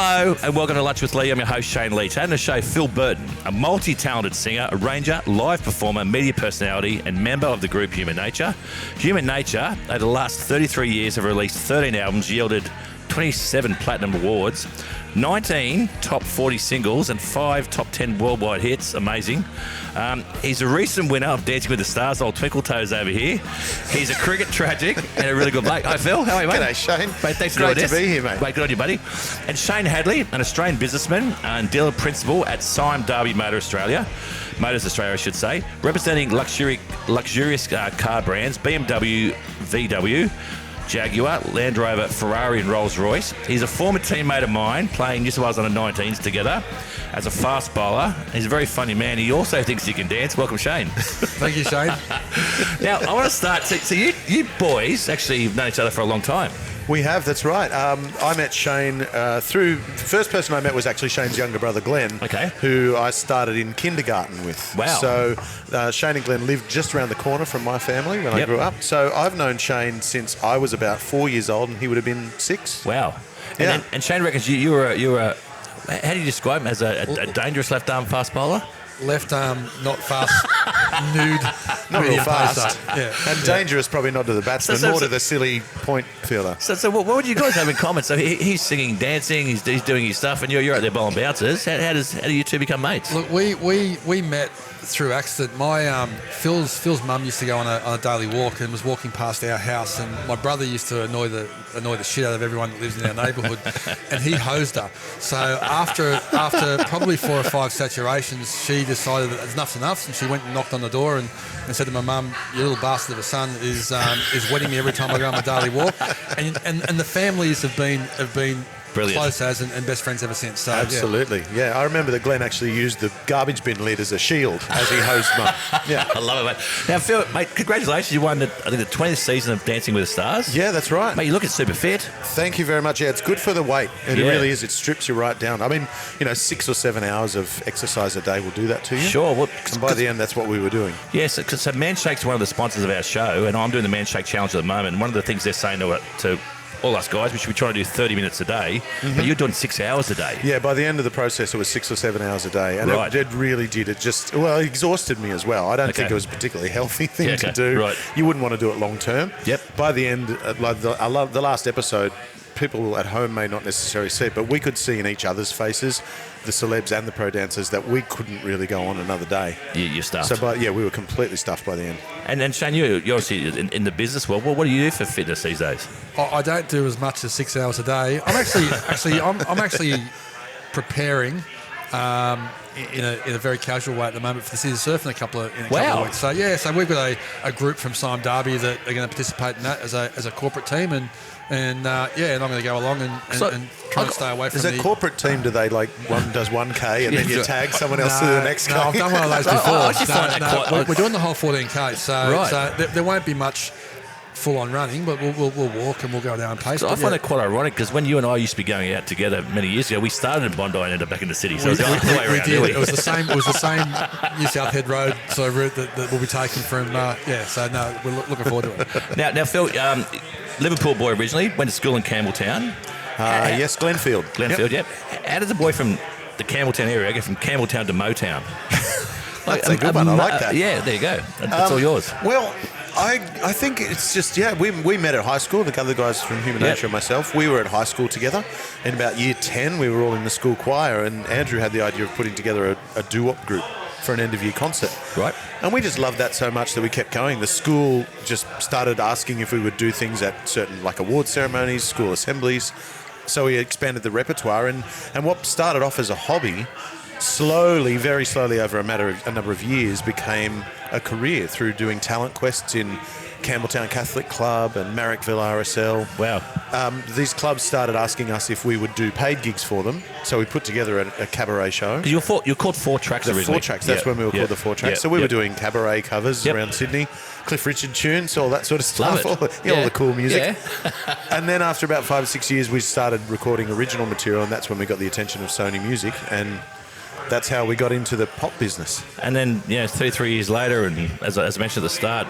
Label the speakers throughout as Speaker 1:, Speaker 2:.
Speaker 1: Hello and welcome to Lunch with Lee. I'm your host Shane Lee. Today on the show, Phil Burton, a multi-talented singer, arranger, live performer, media personality and member of the group Human Nature. Human Nature, over the last 33 years, have released 13 albums, yielded 27 platinum awards, 19 top 40 singles and 5 top 10 worldwide hits. Amazing. He's a recent winner of Dancing with the Stars, old Twinkle Toes over here. He's a cricket tragic and a really good bloke. Hi Phil, how are you, mate?
Speaker 2: G'day Shane.
Speaker 1: Mate, thanks for
Speaker 2: Great
Speaker 1: doing
Speaker 2: to be here, mate.
Speaker 1: Good on you, buddy. And Shane Hadley, an Australian businessman and dealer principal at Sime Darby Motors Australia, I should say, representing luxurious car brands, BMW, VW, Jaguar, Land Rover, Ferrari and Rolls-Royce. He's a former teammate of mine, playing New South Wales under-19s together as a fast bowler. He's a very funny man. He also thinks he can dance. Welcome, Shane.
Speaker 3: Thank you, Shane.
Speaker 1: Now, I want to start. So you boys actually have known each other for a long time.
Speaker 2: We have, that's right. I met Shane through... The first person I met was actually Shane's younger brother, Glenn, who I started in kindergarten with.
Speaker 1: Wow.
Speaker 2: So Shane and Glenn lived just around the corner from my family when I grew up. So I've known Shane since I was about 4 years old and he would have been 6.
Speaker 1: Wow. And Shane reckons you were how do you describe him? As a dangerous left-arm fast bowler?
Speaker 3: Left arm, not fast, nude,
Speaker 2: not real fast.
Speaker 3: Yeah.
Speaker 2: And dangerous, probably not to the batsman, more to the silly point fielder.
Speaker 1: So what would you guys have in common? So he's singing, dancing, he's doing his stuff, and you're out there bowling bouncers. How do you two become mates?
Speaker 3: Look, we met through accident. My Phil's mum used to go on a daily walk and was walking past our house, and my brother used to annoy the shit out of everyone that lives in our neighbourhood, and he hosed her. So after probably 4 or 5 saturations, she decided that enough's enough, and she went and knocked on the door and said to my mum, "Your little bastard of a son is wetting me every time I go on my daily walk," and the families have been
Speaker 1: brilliant.
Speaker 3: Close as and best friends ever since. So,
Speaker 2: absolutely, yeah. I remember that Glenn actually used the garbage bin lid as a shield as he hosed Mum. Yeah,
Speaker 1: I love it, mate. Now, Phil, mate, congratulations! You won the 20th season of Dancing with the Stars.
Speaker 2: Yeah, that's right.
Speaker 1: Mate, you're looking super fit.
Speaker 2: Thank you very much. Yeah, it's good for the weight. It really is. It strips you right down. I mean, 6 or 7 hours of exercise a day will do that to you.
Speaker 1: Sure. Well,
Speaker 2: and by the end, that's what we were doing.
Speaker 1: Yes, because Manshake's one of the sponsors of our show, and I'm doing the Manshake Challenge at the moment. And one of the things they're saying to all us guys, we should be trying to do 30 minutes a day, but you're doing 6 hours a day.
Speaker 2: Yeah, by the end of the process, it was 6 or 7 hours a day. And it really did. It just, it exhausted me as well. I don't think it was a particularly healthy thing to do.
Speaker 1: Right.
Speaker 2: You wouldn't want to do it long term.
Speaker 1: Yep.
Speaker 2: By the end, I love the last episode. People at home may not necessarily see it, but we could see in each other's faces, the celebs and the pro dancers, that we couldn't really go on another day.
Speaker 1: You're stuffed.
Speaker 2: So, we were completely stuffed by the end.
Speaker 1: And then, Shane, you're obviously in the business world. What do you do for fitness these days?
Speaker 3: I don't do as much as 6 hours a day. I'm actually preparing in a very casual way at the moment for the City Surf in a couple of weeks. So we've got a group from Sime Darby that are going to participate in that as a corporate team, and I'm going to go along and try and stay away from
Speaker 2: Is a corporate team, do they one does 1K and then you tag someone else to the next K?
Speaker 3: No, I've done one of those before. We're doing the whole 14K, so there won't be much full-on running, but we'll walk and we'll go down and pace.
Speaker 1: So I find it quite ironic because when you and I used to be going out together many years ago, we started in Bondi and ended up back in the city. So it was the other way around.
Speaker 3: It was the same New South Head Road sort of route that we'll be taking from. So we're looking forward to it.
Speaker 1: Now, Phil, Liverpool boy originally, went to school in Campbelltown.
Speaker 2: Yes, Glenfield.
Speaker 1: Yep. How does a boy from the Campbelltown area go from Campbelltown to Motown?
Speaker 2: That's a good one. I like that.
Speaker 1: Yeah, there you go. That's all yours.
Speaker 2: Well, I think it's just, we met at high school, the other guys from Human Nature and myself. We were at high school together. In about year 10, we were all in the school choir, and Andrew had the idea of putting together a doo-wop group for an end-of-year concert.
Speaker 1: Right.
Speaker 2: And we just loved that so much that we kept going. The school just started asking if we would do things at certain, like award ceremonies, school assemblies. So we expanded the repertoire, and what started off as a hobby slowly, very slowly over a number of years became a career through doing talent quests in Campbelltown Catholic Club and Marrickville RSL.
Speaker 1: Wow.
Speaker 2: These clubs started asking us if we would do paid gigs for them, so we put together a cabaret show.
Speaker 1: Because you're called Four Tracks originally.
Speaker 2: Four Tracks, that's when we were called the Four Tracks. So we were doing cabaret covers around Sydney, Cliff Richard tunes, all that sort of stuff, all the cool music. Yeah. And then after about 5 or 6 years, we started recording original material, and that's when we got the attention of Sony Music, and that's how we got into the pop business.
Speaker 1: And then, 33 years later, and as I mentioned at the start,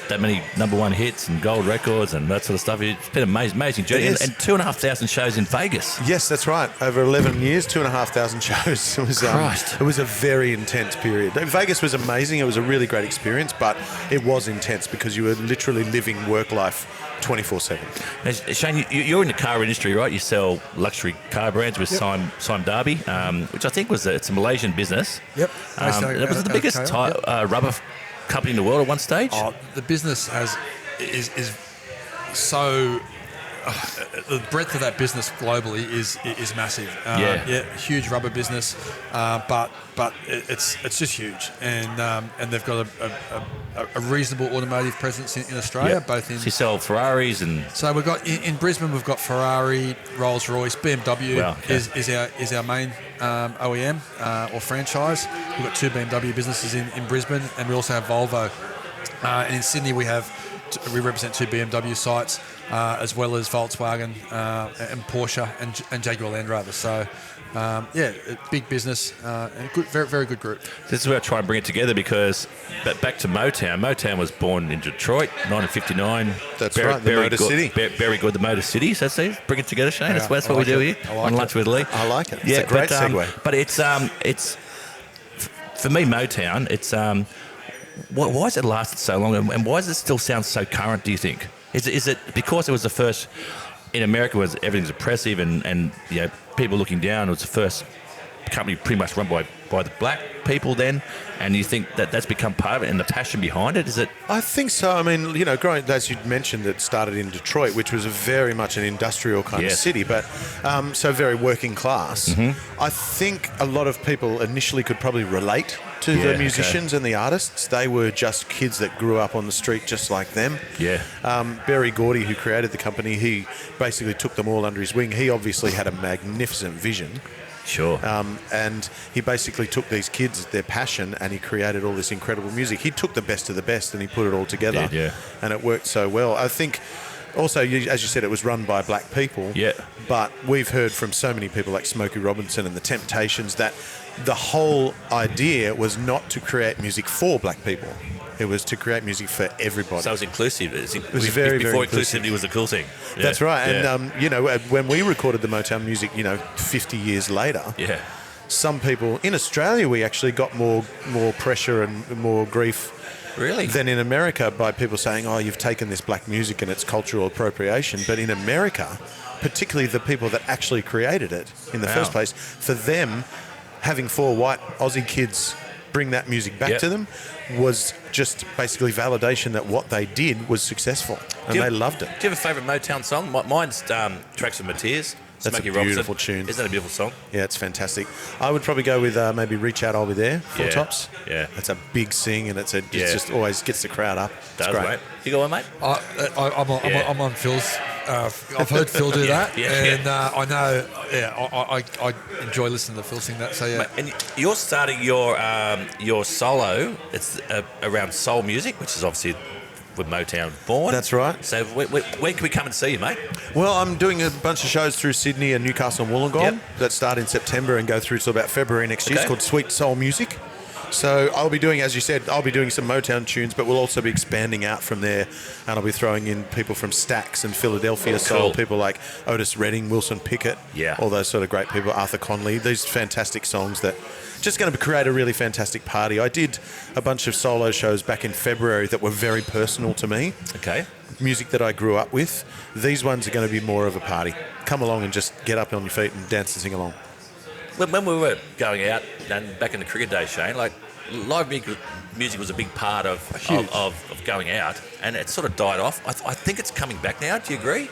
Speaker 1: that many #1 hits and gold records and that sort of stuff. It's been an amazing journey.
Speaker 2: It is.
Speaker 1: And 2,500 shows in Vegas.
Speaker 2: Yes, that's right. Over 11 years, 2,500 shows.
Speaker 1: Christ.
Speaker 2: It was a very intense period. Vegas was amazing. It was a really great experience, but it was intense because you were literally living work life 24/7.
Speaker 1: Now, Shane, you're in the car industry, right? You sell luxury car brands with Sime Darby, which I think it's a Malaysian business.
Speaker 3: Yep.
Speaker 1: It was the biggest rubber company in the world at one stage.
Speaker 3: Oh, the business is so. The breadth of that business globally is massive. Huge rubber business, but it's just huge, and they've got a reasonable automotive presence in Australia, both in.
Speaker 1: So you sell Ferraris and.
Speaker 3: So we've got in Brisbane, we've got Ferrari, Rolls Royce, BMW is our main OEM or franchise. We've got 2 BMW businesses in Brisbane, and we also have Volvo, and in Sydney we represent 2 BMW sites. As well as Volkswagen and Porsche and Jaguar Land Rover. So, big business and good, very, very good group.
Speaker 1: This is where I try and bring it together because back to Motown. Motown was born in Detroit, 1959.
Speaker 2: That's right, the Motor City.
Speaker 1: Very good, the Motor City. So see, bring it together, Shane. That's what we do here on Lunch with Lee.
Speaker 2: I like it. It's a great segue.
Speaker 1: But it's for me, Motown. It's why has it lasted so long, and why does it still sound so current? Do you think? Is it because it was the first in America? Was everything's oppressive and people looking down? It was the first company pretty much run by the black people then, and you think that's become part of it and the passion behind it? Is it?
Speaker 2: I think so. I mean, growing, as you mentioned, it started in Detroit, which was very much an industrial kind of city, but so very working class. Mm-hmm. I think a lot of people initially could probably relate to the musicians and the artists. They were just kids that grew up on the street just like them. Yeah. Berry Gordy, who created the company, he basically took them all under his wing. He obviously had a magnificent vision.
Speaker 1: Sure.
Speaker 2: And he basically took these kids, their passion, and he created all this incredible music. He took the best of the best and he put it all together.
Speaker 1: Yeah.
Speaker 2: And it worked so well. I think also, as you said, it was run by black people.
Speaker 1: Yeah.
Speaker 2: But we've heard from so many people like Smokey Robinson and the Temptations that the whole idea was not to create music for black people. It was to create music for everybody.
Speaker 1: So it was inclusive. It was
Speaker 2: very,
Speaker 1: before
Speaker 2: very inclusive.
Speaker 1: inclusivity was a cool thing. Yeah.
Speaker 2: That's right. And, when we recorded the Motown music, 50 years later, some people in Australia, we actually got more pressure and more grief than in America by people saying, oh, you've taken this black music and it's cultural appropriation. But in America, particularly the people that actually created it in the first place, for them, having 4 white Aussie kids bring that music back to them was just basically validation that what they did was successful, and they loved it.
Speaker 1: Do you have a favourite Motown song? Mine's Tracks of My Tears.
Speaker 2: That's
Speaker 1: Smokey
Speaker 2: a beautiful
Speaker 1: Robinson.
Speaker 2: tune.
Speaker 1: Isn't that a beautiful song?
Speaker 2: Yeah, it's fantastic. I would probably go with maybe Reach Out, I'll Be There, Four Tops.
Speaker 1: Yeah.
Speaker 2: It's a big sing, and it just always gets the crowd up. It's great.
Speaker 1: Mate. You got one, mate?
Speaker 3: I'm on Phil's. I've heard Phil do that, and I know. I enjoy listening to Phil sing that. So yeah.
Speaker 1: And you're starting your solo. It's around soul music, which is obviously with Motown born.
Speaker 2: That's right.
Speaker 1: So when can we come and see you, mate?
Speaker 2: Well, I'm doing a bunch of shows through Sydney and Newcastle and Wollongong that start in September and go through till about February next year. It's called Sweet Soul Music. So I'll be doing, as you said, some Motown tunes, but we'll also be expanding out from there, and I'll be throwing in people from Stax and Philadelphia Soul, people like Otis Redding, Wilson Pickett, all those sort of great people, Arthur Conley, these fantastic songs that just going to create a really fantastic party. I did a bunch of solo shows back in February that were very personal to me. Okay. Music that I grew up with. These ones are going to be more of a party. Come along and just get up on your feet and dance and sing along.
Speaker 1: When we were going out and back in the cricket days, Shane, like live music was a big part of going out, and it sort of died off. I think it's coming back now. Do you agree?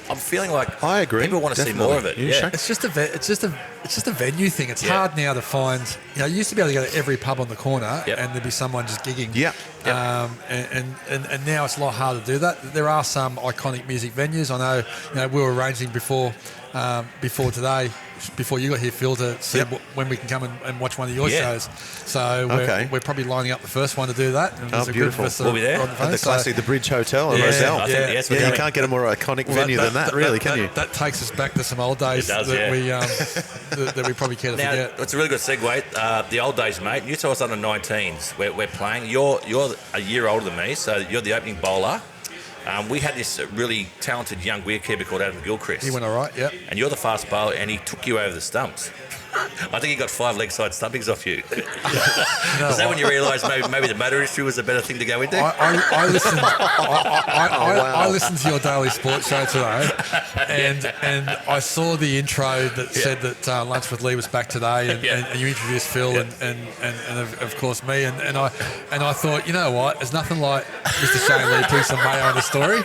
Speaker 1: I'm feeling like
Speaker 2: I agree.
Speaker 1: People want to see more of it. Yeah.
Speaker 3: It's just a venue thing. It's hard now to find. You used to be able to go to every pub on the corner and there'd be someone just gigging. And now it's a lot harder to do that. There are some iconic music venues. I know we were arranging before before today, before you got here, Phil, to see when we can come and watch one of your shows. So we're probably lining up the first one to do that. And there's a
Speaker 2: beautiful.
Speaker 3: group of us
Speaker 1: We'll be there.
Speaker 2: At the classic, the Bridge Hotel in Roselle.
Speaker 1: I think, yes,
Speaker 2: you can't get a more iconic venue than that, really, can you?
Speaker 3: That takes us back to some old days that we probably care to forget.
Speaker 1: It's a really good segue. The old days, mate. You saw us under 19s. We're playing. You're a year older than me, so you're the opening bowler. We had this really talented young wicketkeeper called Adam Gilchrist.
Speaker 3: He went all right, yeah.
Speaker 1: And you're the fast bowler, and he took you over the stumps. I think he got 5 leg side stumpings off you. Is that when you realised maybe the motor industry was a better thing to go into?
Speaker 3: I listened to your daily sports show today, and I saw the intro that said that Lunch with Lee was back today, and you introduced Phil and of course me, and I thought, you know what, there's nothing like Mr. Shane Lee putting some mayo on the story.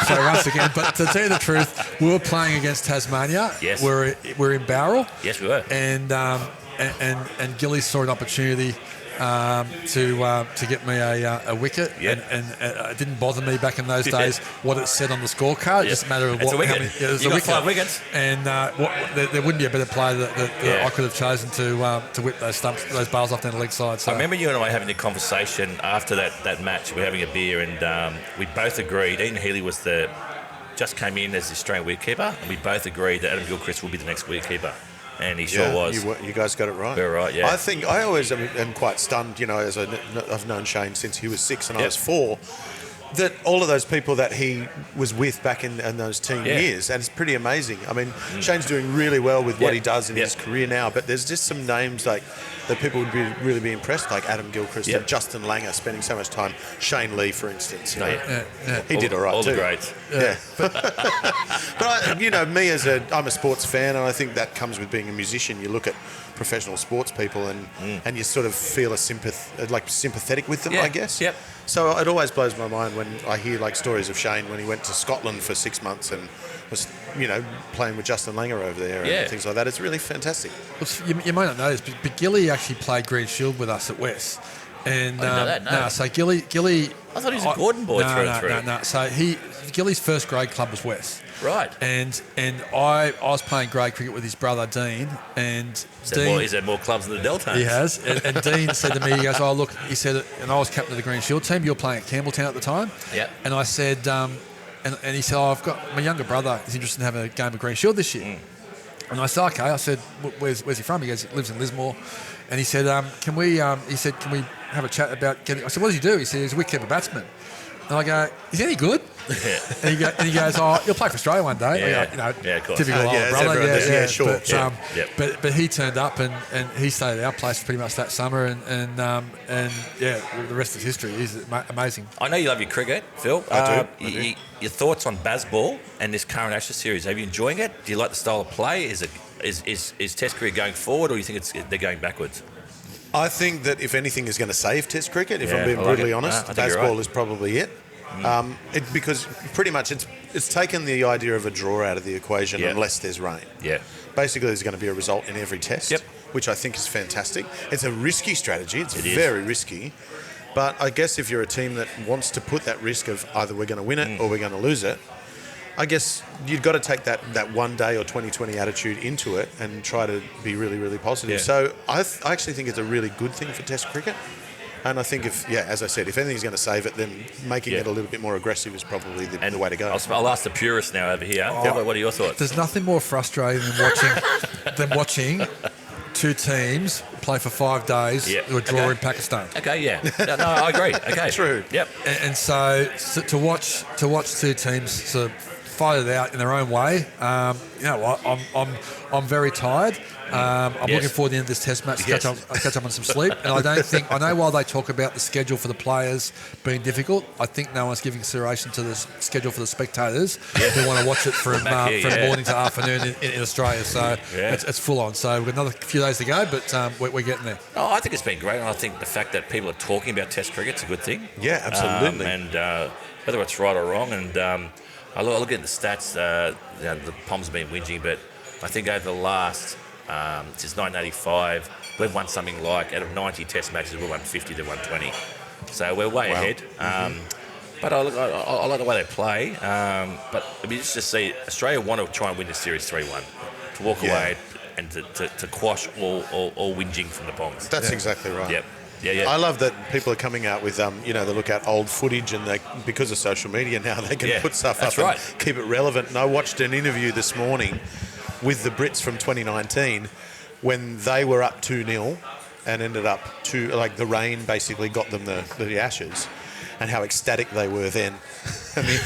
Speaker 3: So once again, but to tell you the truth, we were playing against Tasmania.
Speaker 1: Yes.
Speaker 3: We're in Bowral.
Speaker 1: Yes, we were.
Speaker 3: And Gilly saw an opportunity to get me a wicket, and it didn't bother me back in those days what it said on the scorecard. It just mattered of
Speaker 1: it's
Speaker 3: what.
Speaker 1: A wicket.
Speaker 3: It was
Speaker 1: you
Speaker 3: a
Speaker 1: got
Speaker 3: wicket.
Speaker 1: 5 wickets,
Speaker 3: and there wouldn't be a better player that I could have chosen to whip those bowls off down the leg side. So
Speaker 1: I remember you and I having a conversation after that match. We were having a beer, and we both agreed. Ian Healy just came in as the Australian wicketkeeper, and we both agreed that Adam Gilchrist will be the next wicketkeeper. And he sure was.
Speaker 2: You guys got it right.
Speaker 1: We're right, yeah.
Speaker 2: I always am quite stunned, as I've known Shane since he was 6 and I was 4, that all of those people that he was with back in those teen years, and it's pretty amazing. I mean, Shane's doing really well with what he does in his career now, but there's just some names like that people would really be impressed, like Adam Gilchrist and Justin Langer spending so much time. Shane Lee, for instance. He did all right
Speaker 1: all
Speaker 2: too.
Speaker 1: The greats.
Speaker 2: Yeah. But me I'm a sports fan, and I think that comes with being a musician. You look at professional sports people and you sort of feel sympathetic with them, I guess.
Speaker 1: Yep.
Speaker 2: So it always blows my mind when I hear stories of Shane when he went to Scotland for 6 months and was playing with Justin Langer over there and things like that. It's really fantastic.
Speaker 3: Well, you might not know this, but Gilly actually played Green Shield with us at West. And
Speaker 1: I didn't know that, no.
Speaker 3: So Gilly.
Speaker 1: I thought he was a Gordon boy through and through.
Speaker 3: No. So Gilly's first grade club was West.
Speaker 1: Right.
Speaker 3: And I was playing grade cricket with his brother Dean, and
Speaker 1: he's had more clubs than the Delta.
Speaker 3: He has. And Dean said to me, he goes, "Oh look," he said, and I was captain of the Green Shield team. You were playing at Campbelltown at the time.
Speaker 1: Yeah.
Speaker 3: And I said, and he said, "Oh, I've got my younger brother is interested in having a game of Green Shield this year." And I said, "Okay." I said, "Where's he from?" He goes, "He lives in Lismore." And he said, "Can we have a chat about getting?" I said, "What does he do?" He said, "He's a wicketkeeper batsman." And I go, "Is he any good?" and he goes, "Oh, you'll play for Australia one day."
Speaker 1: Yeah,
Speaker 3: I go,
Speaker 1: of course.
Speaker 3: Typical older brother.
Speaker 2: Sure.
Speaker 3: But he turned up and he stayed at our place pretty much that summer, and the rest is history. He's amazing.
Speaker 1: I know you love your cricket, Phil.
Speaker 2: I do.
Speaker 1: Your thoughts on Bazball and this current Ashes series? Are you enjoying it? Do you like the style of play? Is Test cricket going forward, or do you think they're going backwards?
Speaker 2: I think that if anything is going to save Test cricket, if I'm being brutally honest, Bazball is probably it. Because pretty much it's taken the idea of a draw out of the equation unless there's rain.
Speaker 1: Yeah.
Speaker 2: Basically, there's going to be a result in every test, which I think is fantastic. It's a risky strategy. It's very risky. But I guess if you're a team that wants to put that risk of either we're going to win it or we're going to lose it, I guess you've got to take that one day or 2020 attitude into it and try to be really, really positive.
Speaker 1: Yeah.
Speaker 2: So I actually think it's a really good thing for Test cricket. And I think as I said, if anything's going to save it, then making it a little bit more aggressive is probably the way to go.
Speaker 1: I'll ask the purists now over here. What are your thoughts?
Speaker 3: There's nothing more frustrating than watching two teams play for 5 days to a draw in Pakistan.
Speaker 1: Okay, yeah. No, I agree. Okay.
Speaker 2: True.
Speaker 1: Yep.
Speaker 3: And so to watch two teams sort of fight it out in their own way, you know what? I'm very tired. I'm looking forward to the end of this Test match to catch up on some sleep. And I know while they talk about the schedule for the players being difficult, I think no one's giving consideration to the schedule for the spectators who want to watch it from morning to afternoon in Australia. So it's full on. So we've got another few days to go, but we're getting there.
Speaker 1: Oh, I think it's been great. And I think the fact that people are talking about Test cricket's a good thing.
Speaker 2: Yeah, absolutely.
Speaker 1: And whether it's right or wrong, and I look at the stats. The Poms have been whinging, but I think over the last since 1985, we've won something like, out of 90 Test matches, we've won 50 to 120. So we're way ahead. But I like the way they play. But it'd be just to see Australia want to try and win the series 3-1, to walk away and to quash all whinging from the Bongs.
Speaker 2: That's exactly right.
Speaker 1: Yep. Yeah.
Speaker 2: I love that people are coming out with, they look at old footage and they, because of social media now, they can put stuff up and keep it relevant. And I watched an interview this morning with the Brits from 2019 when they were up 2-0 and ended up the rain basically got them the Ashes, and how ecstatic they were then. I mean,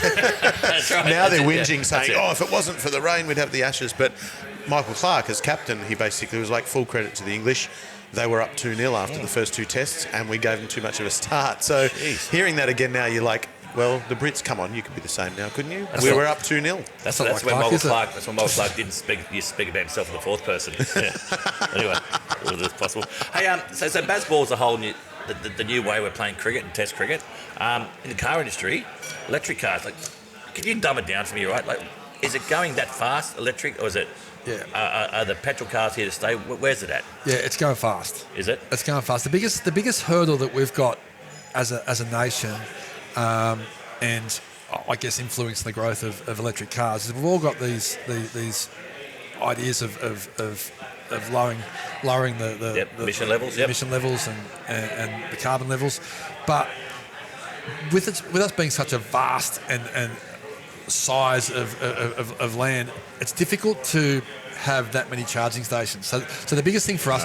Speaker 1: That's right.
Speaker 2: now they're whinging saying, if it wasn't for the rain, we'd have the Ashes. But Michael Clark, as captain, he basically was like, full credit to the English. They were up 2-0 after the first 2 tests, and we gave them too much of a start. So hearing that again now, you're like, well, the Brits, come on, you could be the same now, couldn't you? We were up 2-0.
Speaker 1: That's when Michael Clark didn't speak about himself in the fourth person. Yeah. Anyway, all of this possible. Hey, so baseball's a whole new, the new way we're playing cricket and Test cricket. In the car industry, electric cars. Like, can you dumb it down for me, right? Like, is it going that fast, electric, or is it? Yeah. Are the petrol cars here to stay? Where's it at?
Speaker 3: Yeah, it's going fast.
Speaker 1: Is it?
Speaker 3: It's going fast. The biggest hurdle that we've got as a nation, and I guess influencing the growth of electric cars, is we've all got these ideas of lowering the
Speaker 1: emission levels,
Speaker 3: emission levels and the carbon levels, but with us being such a vast and size of land, it's difficult to have that many charging stations. So the biggest thing for us,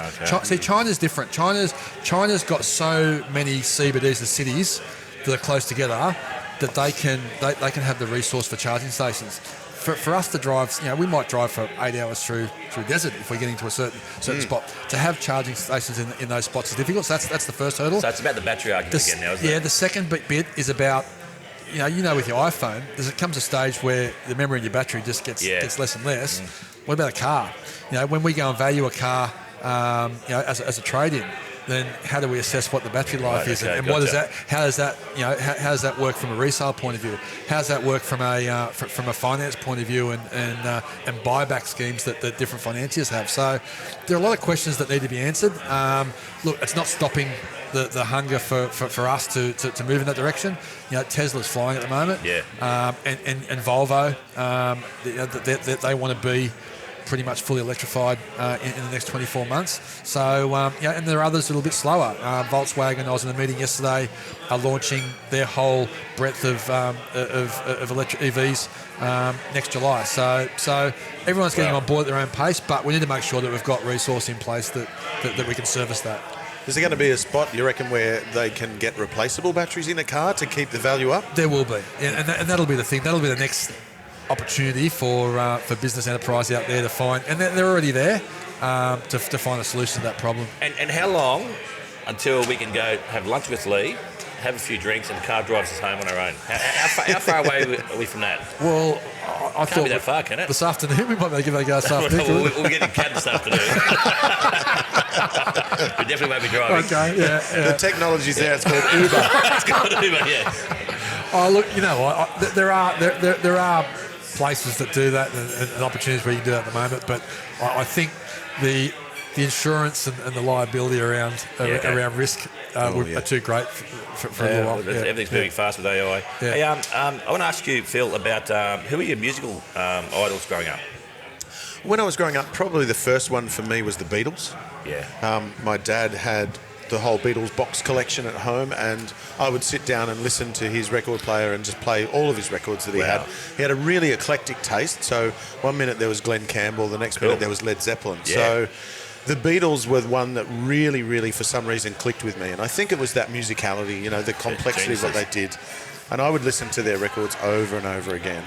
Speaker 3: China's different. China's got so many CBDs, the cities that are close together, that they can have the resource for charging stations. For us to drive, we might drive for 8 hours through desert if we're getting to a certain spot. To have charging stations in those spots is difficult. So that's the first hurdle.
Speaker 1: So it's about the battery argument again now, isn't it?
Speaker 3: Yeah, the second bit is about, with your iPhone, there comes a stage where the memory in your battery just gets less and less. What about a car? When we go and value a car, as a trade-in, then how do we assess what the battery life is, and what is that? How does that work from a resale point of view? How does that work from a finance point of view, and buyback schemes that different financiers have? So there are a lot of questions that need to be answered. Look, it's not stopping the hunger for us to move in that direction. Tesla's flying at the moment. And Volvo, they want to be pretty much fully electrified in the next 24 months. So, and there are others that are a little bit slower. Volkswagen, I was in a meeting yesterday, are launching their whole breadth of electric EVs next July. So everyone's getting on board at their own pace, but we need to make sure that we've got resource in place that we can service that.
Speaker 2: Is there going to be a spot, you reckon, where they can get replaceable batteries in a car to keep the value up?
Speaker 3: There will be, and that'll be the thing. That'll be the next opportunity for business enterprise out there to find, and they're already there, to find a solution to that problem.
Speaker 1: And how long until we can go have lunch with Lee, have a few drinks, and the car drives us home on our own? How far away are we from that?
Speaker 3: Well, I
Speaker 1: Can't be that far, can it?
Speaker 3: This afternoon we might be able to give it a go this afternoon.
Speaker 1: We'll get in cab this afternoon. We definitely won't be driving.
Speaker 3: Okay, yeah.
Speaker 2: The technology's there. It's called Uber.
Speaker 1: It's called Uber, yeah.
Speaker 3: Oh, look, there are places that do that and opportunities where you can do that at the moment, but I think the insurance and the liability around risk are too great for a little while.
Speaker 1: Everything's moving fast with AI.
Speaker 3: Yeah.
Speaker 1: Hey, I want to ask you, Phil, about who were your musical idols growing up?
Speaker 2: When I was growing up, probably the first one for me was the Beatles.
Speaker 1: Yeah.
Speaker 2: My dad had the whole Beatles box collection at home, and I would sit down and listen to his record player and just play all of his records that he had. He had a really eclectic taste. So one minute there was Glenn Campbell, the next minute there was Led Zeppelin. Yeah. So the Beatles were the one that really, really, for some reason, clicked with me. And I think it was that musicality, the complexity of what they did. And I would listen to their records over and over again.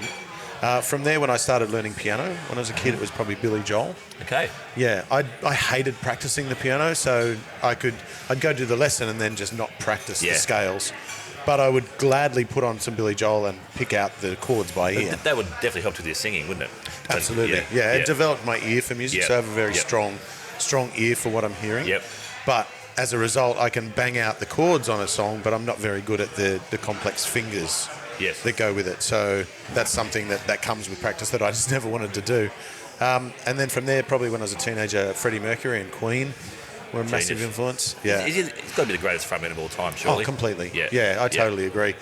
Speaker 2: From there, when I started learning piano, when I was a kid, it was probably Billy Joel.
Speaker 1: Okay.
Speaker 2: Yeah, I hated practicing the piano, so I'd go do the lesson and then just not practice the scales. But I would gladly put on some Billy Joel and pick out the chords by ear.
Speaker 1: That would definitely help with your singing, wouldn't it?
Speaker 2: Absolutely. Yeah, it developed my ear for music, so I have a very strong ear for what I'm hearing.
Speaker 1: Yep.
Speaker 2: But as a result, I can bang out the chords on a song, but I'm not very good at the complex fingers that go with it. So that's something that comes with practice that I just never wanted to do. And then from there, probably when I was a teenager, Freddie Mercury and Queen were a massive influence. Yeah.
Speaker 1: It's got to be the greatest frontman of all time, surely.
Speaker 2: Oh, completely. Yeah, I totally agree.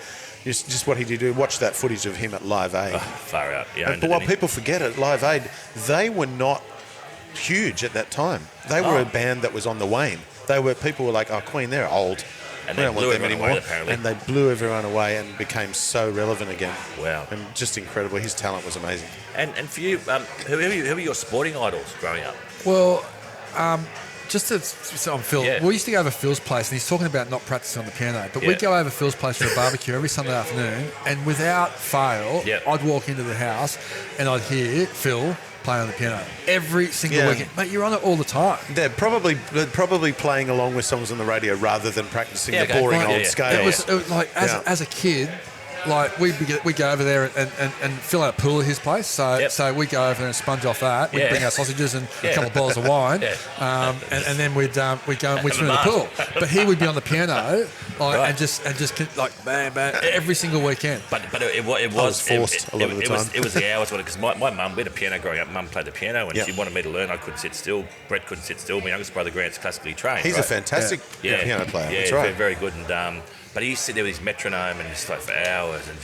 Speaker 2: just what he did. Watch that footage of him at Live Aid.
Speaker 1: Far out. Yeah,
Speaker 2: But what people forget at Live Aid, they were not huge at that time. They were a band that was on the wane. People were like, oh, Queen, they're old.
Speaker 1: And
Speaker 2: we
Speaker 1: they
Speaker 2: don't want
Speaker 1: blew
Speaker 2: them
Speaker 1: everyone
Speaker 2: anymore.
Speaker 1: away, apparently.
Speaker 2: And they blew everyone away and became so relevant again.
Speaker 1: Wow.
Speaker 2: And just incredible. His talent was amazing.
Speaker 1: And for you, who are your sporting idols growing up?
Speaker 3: Well, so I'm Phil.
Speaker 1: Yeah.
Speaker 3: We used to go over Phil's place, and he's talking about not practicing on the piano. But we'd go over Phil's place for a barbecue every Sunday afternoon, and without fail, I'd walk into the house and I'd hear Phil playing on the piano every single weekend. Mate, you're on it all the time.
Speaker 2: They're probably playing along with songs on the radio rather than practicing the boring old scale.
Speaker 3: It was like as a kid. Like we go over there and fill out a pool at his place. So we go over there and sponge off that. We'd bring our sausages and a couple of bottles of wine, and then we'd go and we'd swim in the pool. But he would be on the piano and just like bang bang every single weekend.
Speaker 1: But it was
Speaker 2: forced a lot of the time.
Speaker 1: It was the hours because my mum, we had a piano growing up. Mum played the piano and she wanted me to learn. I couldn't sit still. Brett couldn't sit still. My youngest brother Grant's classically trained.
Speaker 2: He's a fantastic piano player.
Speaker 1: Yeah,
Speaker 2: that's right.
Speaker 1: very good. And but he used to sit there with his metronome and just like for hours and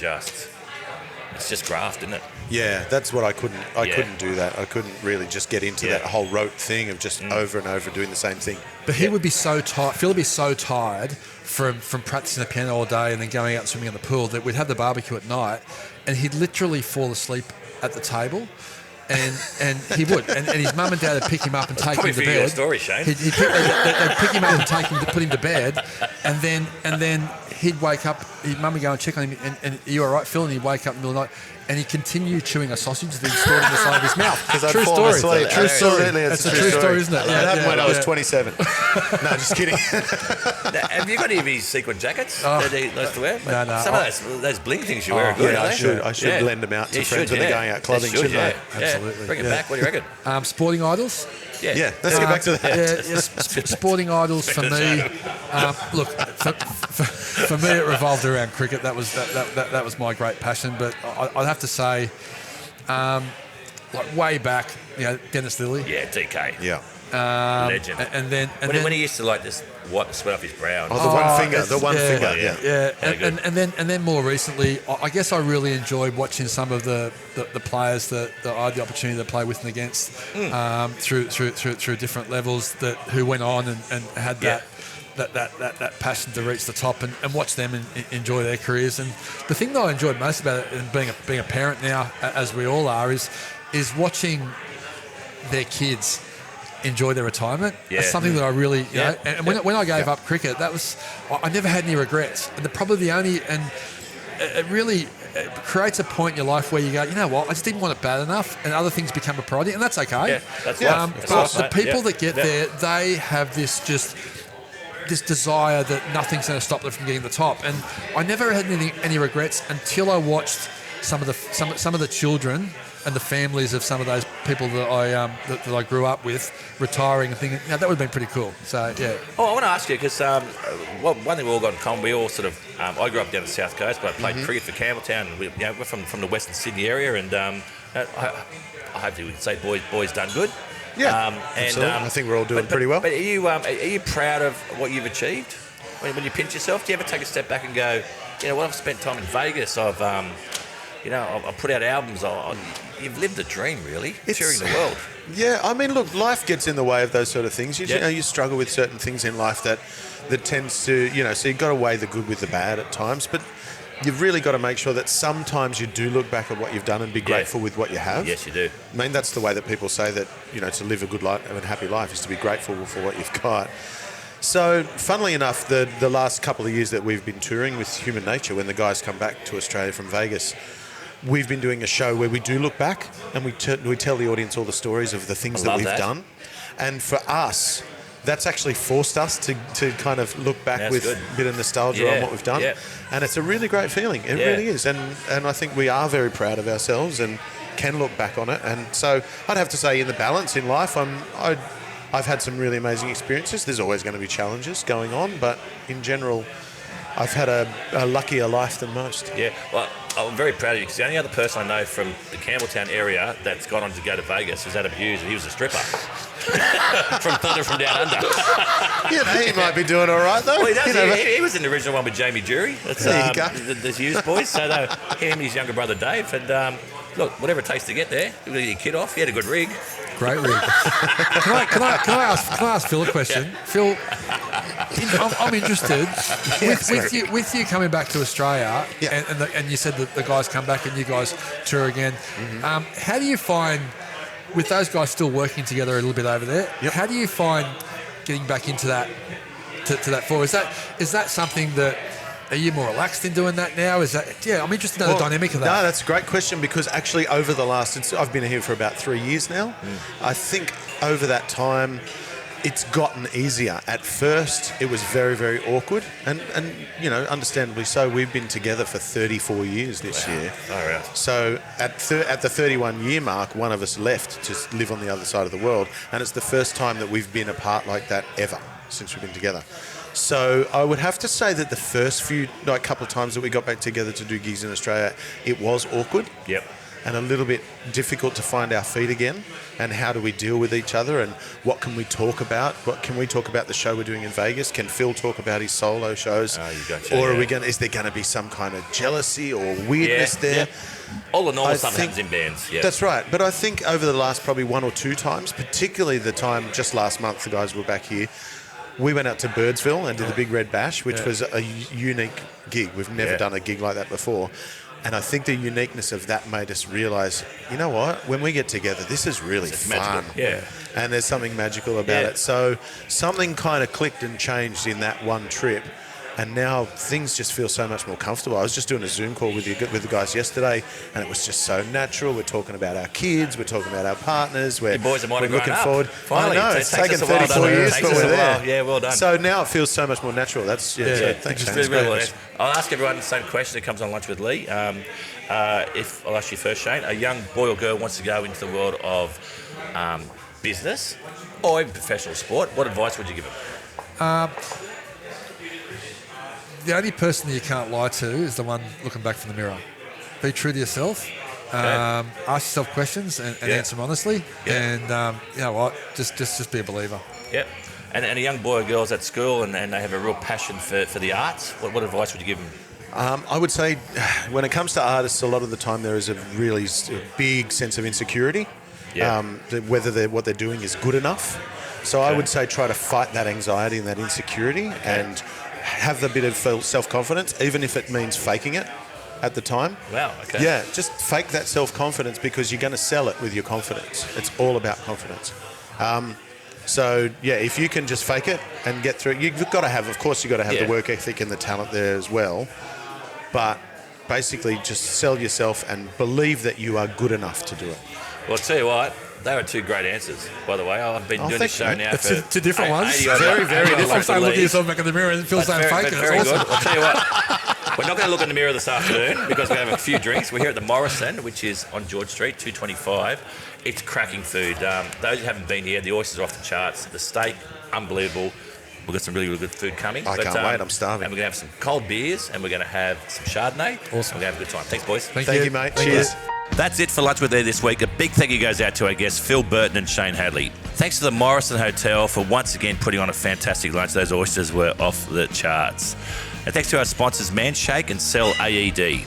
Speaker 1: it's just graft, isn't it?
Speaker 2: Yeah, that's what I couldn't do that. I couldn't really just get into that whole rote thing of just over and over doing the same thing.
Speaker 3: But he would be so tired. Phil would be so tired from practicing the piano all day and then going out and swimming in the pool that we'd have the barbecue at night, and he'd literally fall asleep at the table. And he would, and his mum and dad would pick him up and take him to bed.
Speaker 1: Your story, Shane.
Speaker 3: They'd pick him up and put him to bed, and then he'd wake up. His mum would go and check on him, and are you all right, Phil? And he'd wake up in the middle of the night, and he'd continue chewing a sausage that he'd stored in the side of his mouth.
Speaker 2: True story.
Speaker 3: True story.
Speaker 2: It's
Speaker 3: That's a true story, isn't it?
Speaker 2: That happened when I was 27. No, just kidding.
Speaker 1: Now, have you got any of his sequin jackets that he likes to wear?
Speaker 3: No.
Speaker 1: Some of those bling things you wear are good.
Speaker 2: Yeah, I should lend them out to friends when they're going out clubbing, shouldn't I?
Speaker 3: Absolutely.
Speaker 1: Bring it back. What do you reckon?
Speaker 3: Sporting idols.
Speaker 2: Yeah, let's get back to that.
Speaker 3: Sporting idols for me. Look, for me, it revolved around cricket. That was my great passion. But I'd have to say, like way back, Dennis Lilly.
Speaker 1: Yeah, DK.
Speaker 2: Yeah.
Speaker 1: Legend.
Speaker 3: And then
Speaker 1: when he used to like just wipe the sweat off his brow.
Speaker 2: The one finger. The one finger.
Speaker 3: Yeah. And then more recently, I guess I really enjoyed watching some of the players that I had the opportunity to play with and against through different levels who went on and had that passion to reach the top and watch them enjoy their careers. And the thing that I enjoyed most about it, and being a parent now, as we all are, is watching their kids enjoy their retirement. That's something that I really, and when I gave up cricket, I never had any regrets. And probably the only, and it really creates a point in your life where you go, you know what, I just didn't want it bad enough, and other things become a priority, and that's okay.
Speaker 1: Yeah, that's life.
Speaker 3: But the people that get there, they have this desire that nothing's going to stop them from getting to the top. And I never had any regrets until I watched some of the children and the families of some of those people that I grew up with retiring and thinking, that would have been pretty cool. So, yeah.
Speaker 1: Oh, I want to ask you, because one thing we all got in common, we all sort of, I grew up down the South Coast, but I played cricket for Campbelltown. We're from the Western Sydney area, and I hope we can say boys done good.
Speaker 2: Yeah, absolutely. I think we're all doing pretty well.
Speaker 1: But are you proud of what you've achieved? When you pinch yourself, do you ever take a step back and go, I've spent time in Vegas, I've put out albums, you've lived a dream, really, touring the world.
Speaker 2: Yeah, I mean, look, life gets in the way of those sort of things. You struggle with certain things in life that tends to, so you've got to weigh the good with the bad at times, but you've really got to make sure that sometimes you do look back at what you've done and be grateful with what you have.
Speaker 1: Yes, you do.
Speaker 2: I mean, that's the way that people say that, to live a good life and a happy life is to be grateful for what you've got. So, funnily enough, the last couple of years that we've been touring with Human Nature, when the guys come back to Australia from Vegas, we've been doing a show where we do look back and we tell the audience all the stories of the things that we've done. And for us, that's actually forced us to kind of look back with a bit of nostalgia on what we've done. Yeah. And it's a really great feeling. It really is. And I think we are very proud of ourselves and can look back on it. And so I'd have to say, in the balance in life, I've had some really amazing experiences. There's always going to be challenges going on, but in general, I've had a luckier life than most.
Speaker 1: Yeah, well, I'm very proud of you because the only other person I know from the Campbelltown area that's gone on to go to Vegas is Adam Hughes, and he was a stripper from Thunder from Down Under.
Speaker 2: He might be doing all right though.
Speaker 1: Well, he does. He was in the original one with Jamie Jury. That's
Speaker 2: there you go.
Speaker 1: The Hughes boys. So him and his younger brother Dave, and look, whatever it takes to get there. You got to get your kid off. He had a good rig.
Speaker 3: Great rig. Can I ask Phil a question? Yeah. Phil, I'm interested with you coming back to Australia, and you said that the guys come back and you guys tour again. Mm-hmm. How do you find, with those guys still working together a little bit over there? Yep. How do you find getting back into that to that floor? Is that something that? Are you more relaxed in doing that now? I'm interested in the dynamic of that.
Speaker 2: No, that's a great question because actually over the last, I've been here for about 3 years now. I think over that time, it's gotten easier. At first, it was very, very awkward, and understandably so. We've been together for 34 years this year.
Speaker 1: Oh, right.
Speaker 2: So at the 31-year mark, one of us left to live on the other side of the world, and it's the first time that we've been apart like that ever since we've been together. So I would have to say that the first couple of times that we got back together to do gigs in Australia, it was awkward.
Speaker 1: Yep.
Speaker 2: And a little bit difficult to find our feet again. And how do we deal with each other? And what can we talk about? What can we talk about the show we're doing in Vegas? Can Phil talk about his solo shows?
Speaker 1: Oh, you gotcha,
Speaker 2: or is there going to be some kind of jealousy or weirdness there?
Speaker 1: Yeah. All the normal stuff happens in bands. Yeah.
Speaker 2: That's right. But I think over the last probably one or two times, particularly the time just last month, the guys were back here, we went out to Birdsville and did the Big Red Bash, which was a unique gig. We've never done a gig like that before. And I think the uniqueness of that made us realise, you know what, when we get together, this is really fun.
Speaker 1: Magical. Yeah.
Speaker 2: And there's something magical about it. So something kind of clicked and changed in that one trip. And now things just feel so much more comfortable. I was just doing a Zoom call with the guys yesterday, and it was just so natural. We're talking about our kids, we're talking about our partners.
Speaker 1: Your boys are
Speaker 2: looking forward.
Speaker 1: Finally,
Speaker 2: I know, it's taken 34 years, but we're there.
Speaker 1: Yeah, well done.
Speaker 2: So now it feels so much more natural. So thanks, Shane.
Speaker 1: I'll ask everyone the same question that comes on Lunch with Lee. If I'll ask you first, Shane, a young boy or girl wants to go into the world of business or even professional sport, what advice would you give them?
Speaker 3: The only person that you can't lie to is the one looking back from the mirror. Be true to yourself. Ask yourself questions and answer them honestly. And you know what? Just be a believer.
Speaker 1: Yep. And a young boy or girl's at school and they have a real passion for the arts. What advice would you give them?
Speaker 2: I would say when it comes to artists, a lot of the time there is a really big sense of insecurity. Whether what they're doing is good enough. So I would say try to fight that anxiety and that insecurity and have a bit of self-confidence, even if it means faking it at the time.
Speaker 1: Wow, okay.
Speaker 2: Yeah, just fake that self-confidence because you're going to sell it with your confidence. It's all about confidence. If you can just fake it and get through it, you've got to have the work ethic and the talent there as well. But basically just sell yourself and believe that you are good enough to do it.
Speaker 1: Well, I'll tell you what, they were two great answers, by the way. I've been doing this show now for...
Speaker 3: Two different ones.
Speaker 2: Very, very different.
Speaker 3: Start looking at yourself back in the mirror and feel saying fake.
Speaker 1: Very good. I'll tell you what, we're not going to look in the mirror this afternoon because we're going to have a few drinks. We're here at the Morrison, which is on George Street, 225. It's cracking food. Those who haven't been here, the oysters are off the charts. The steak, unbelievable. We've got some really, really good food coming.
Speaker 2: I can't wait. I'm starving.
Speaker 1: And we're going to have some cold beers and we're going to have some Chardonnay.
Speaker 3: Awesome.
Speaker 1: We're going to have a good time. Thanks, boys.
Speaker 2: Thank you, mate. Cheers.
Speaker 1: That's it for Lunch with Lee this week. A big thank you goes out to our guests, Phil Burton and Shane Hadley. Thanks to the Morrison Hotel for once again putting on a fantastic lunch. Those oysters were off the charts. And thanks to our sponsors, Manshake and Cell AED.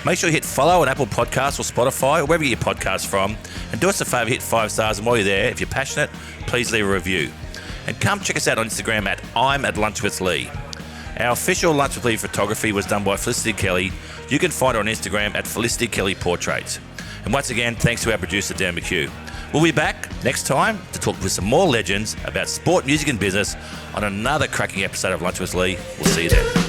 Speaker 1: Make sure you hit follow on Apple Podcasts or Spotify or wherever you get your podcasts from. And do us a favour, hit 5 stars. And while you're there, if you're passionate, please leave a review. And come check us out on Instagram at I'm at Lunch with Lee. Our official Lunch with Lee photography was done by Felicity Kelly. You can find her on Instagram at Felicity Kelly Portraits. And once again, thanks to our producer, Dan McHugh. We'll be back next time to talk with some more legends about sport, music and business on another cracking episode of Lunch with Lee. We'll see you then.